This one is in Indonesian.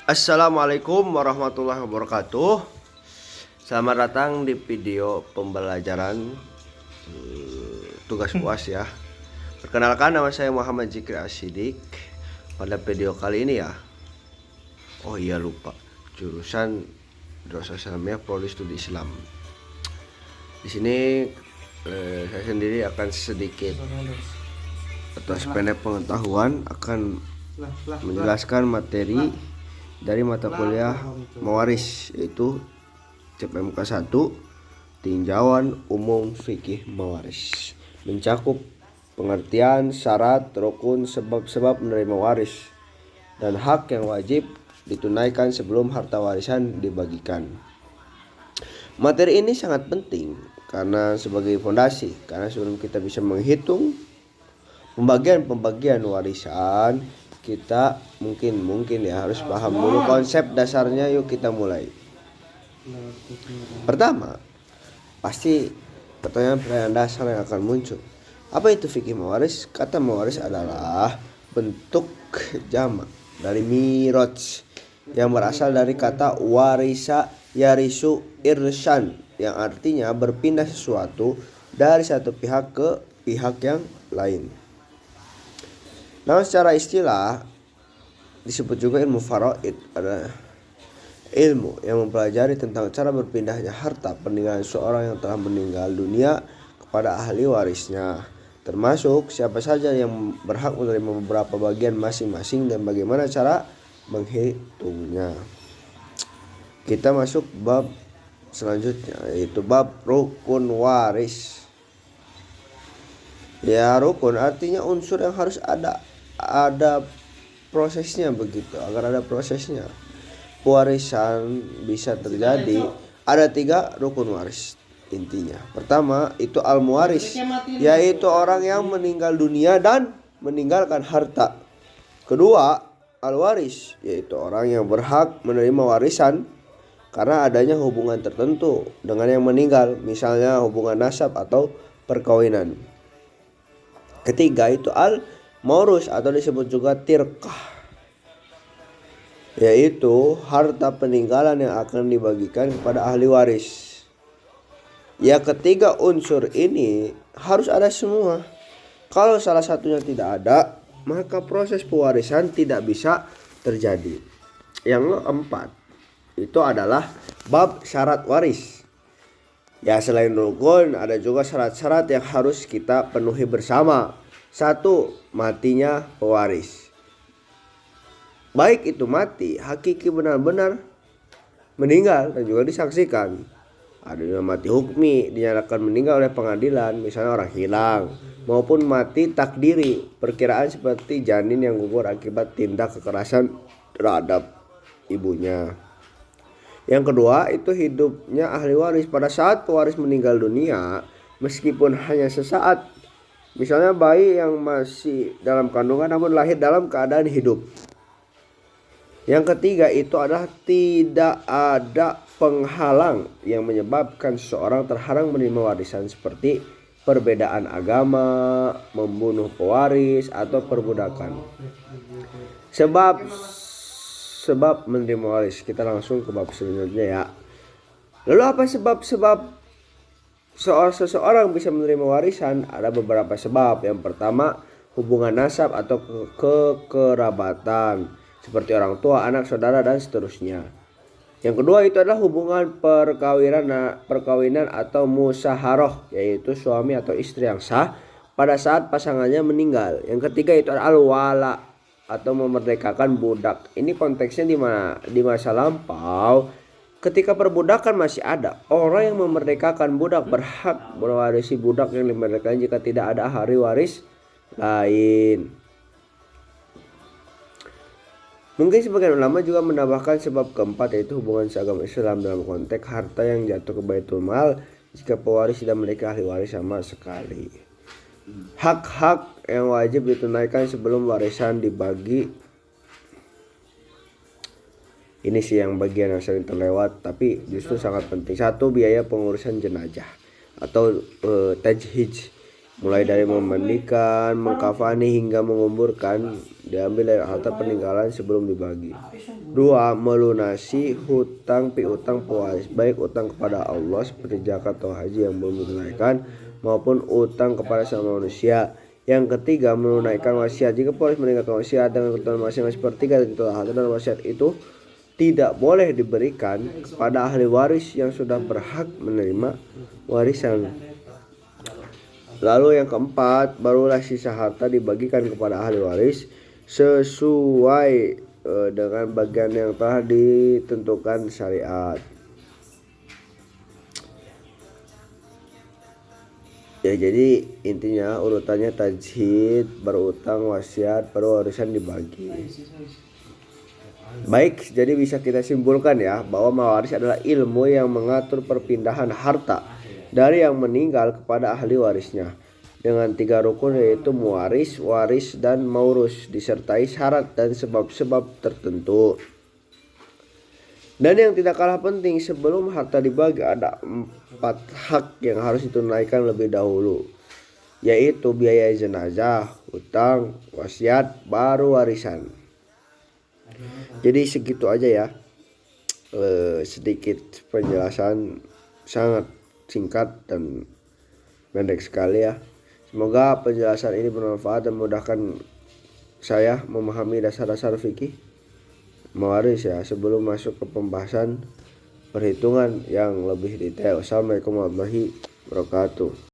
Assalamualaikum warahmatullahi wabarakatuh. Selamat datang di video pembelajaran tugas UAS ya. Perkenalkan, nama saya Muhammad Zikri Asyidik. Pada video kali ini ya, oh iya lupa, jurusan Drasah Islamiyah Prodi Studi Islam. Di sini saya sendiri akan sedikit atau sependek pengetahuan akan menjelaskan materi dari mata kuliah Mawaris, yaitu CPMK 1 Tinjauan Umum Fikih Mawaris, mencakup pengertian syarat, rukun, sebab-sebab menerima waris, dan hak yang wajib ditunaikan sebelum harta warisan dibagikan. Materi ini sangat penting karena sebagai fondasi, karena sebelum kita bisa menghitung pembagian warisan, kita mungkin ya harus paham dulu konsep dasarnya. Yuk kita mulai. Pertama, pasti pertanyaan dasar yang akan muncul. Apa itu fikih mawaris? Kata mawaris adalah bentuk jamak dari miraj yang berasal dari kata warisa yarisu irsan, yang artinya berpindah sesuatu dari satu pihak ke pihak yang lain. Nah, secara istilah disebut juga ilmu faraid, adalah ilmu yang mempelajari tentang cara berpindahnya harta peninggalan seorang yang telah meninggal dunia kepada ahli warisnya, termasuk siapa saja yang berhak menerima beberapa bagian masing-masing dan bagaimana cara menghitungnya. Kita masuk bab selanjutnya, yaitu bab rukun waris. Ya, rukun artinya unsur yang harus ada prosesnya. Begitu, agar ada prosesnya pewarisan bisa terjadi, ada 3 rukun waris intinya. Pertama itu al-muwaris, yaitu orang yang meninggal dunia dan meninggalkan harta. Kedua, al-waris, yaitu orang yang berhak menerima warisan karena adanya hubungan tertentu dengan yang meninggal, misalnya hubungan nasab atau perkawinan. Ketiga itu al-maurus atau disebut juga tirkah, yaitu harta peninggalan yang akan dibagikan kepada ahli waris. Ya, ketiga unsur ini harus ada semua. Kalau salah satunya tidak ada, maka proses pewarisan tidak bisa terjadi. Yang keempat itu adalah bab syarat waris. Ya, selain rukun ada juga syarat-syarat yang harus kita penuhi bersama. 1. Matinya pewaris. Baik itu mati hakiki benar-benar meninggal dan juga disaksikan. Ada juga mati hukmi, dinyatakan meninggal oleh pengadilan, misalnya orang hilang, maupun mati takdiri, perkiraan seperti janin yang gugur akibat tindak kekerasan terhadap ibunya. Yang kedua itu hidupnya ahli waris pada saat pewaris meninggal dunia, meskipun hanya sesaat. Misalnya bayi yang masih dalam kandungan namun lahir dalam keadaan hidup. Yang ketiga itu adalah tidak ada penghalang yang menyebabkan seseorang terhalang menerima warisan, seperti perbedaan agama, membunuh pewaris, atau perbudakan. Sebab menerima waris. Kita langsung ke bab selanjutnya ya. Lalu apa sebab-sebab seseorang bisa menerima warisan? Ada beberapa sebab. Yang pertama, hubungan nasab atau kekerabatan, seperti orang tua, anak, saudara, dan seterusnya. Yang kedua itu adalah hubungan perkawinan atau musaharoh, yaitu suami atau istri yang sah pada saat pasangannya meninggal. Yang ketiga itu adalah al-wala atau memerdekakan budak. Ini konteksnya di masa lampau, ketika perbudakan masih ada. Orang yang memerdekakan budak berhak mewarisi budak yang dimerdekakan jika tidak ada ahli waris lain. Mungkin sebagian ulama juga menambahkan sebab keempat, yaitu hubungan seagama Islam dalam konteks harta yang jatuh ke baitul mal jika pewaris tidak memiliki ahli waris sama sekali. Hak-hak yang wajib ditunaikan sebelum warisan dibagi. Ini sih yang bagian yang sering terlewat tapi justru sangat penting. 1. Biaya pengurusan jenazah atau tajhij. mulai dari memandikan, mengkafani hingga menguburkan, diambil dari harta peninggalan sebelum dibagi. 2. Melunasi hutang piutang pewaris, baik utang kepada Allah seperti zakat atau haji yang belum ditunaikan maupun utang kepada sama manusia. Yang ketiga, menunaikan wasiat. Jika pewaris meninggalkan wasiat dengan ketentuan masing-masing sepertiga dari total harta dan wasiat itu tidak boleh diberikan kepada ahli waris yang sudah berhak menerima warisan. Lalu yang keempat, barulah sisa harta dibagikan kepada ahli waris sesuai dengan bagian yang telah ditentukan syariat. Ya, jadi intinya urutannya tajhid, berutang, wasiat, baru warisan dibagi. Baik, jadi bisa kita simpulkan ya bahwa mawaris adalah ilmu yang mengatur perpindahan harta dari yang meninggal kepada ahli warisnya dengan 3 rukun, yaitu muwaris, waris, dan maurus, disertai syarat dan sebab-sebab tertentu. Dan yang tidak kalah penting, sebelum harta dibagi ada 4 hak yang harus ditunaikan lebih dahulu, yaitu biaya jenazah, hutang, wasiat, baru warisan. Jadi segitu aja ya, sedikit penjelasan sangat singkat dan pendek sekali ya. Semoga penjelasan ini bermanfaat dan memudahkan saya memahami dasar-dasar fikih mawaris ya, sebelum masuk ke pembahasan perhitungan yang lebih detail. Assalamualaikum warahmatullahi wabarakatuh.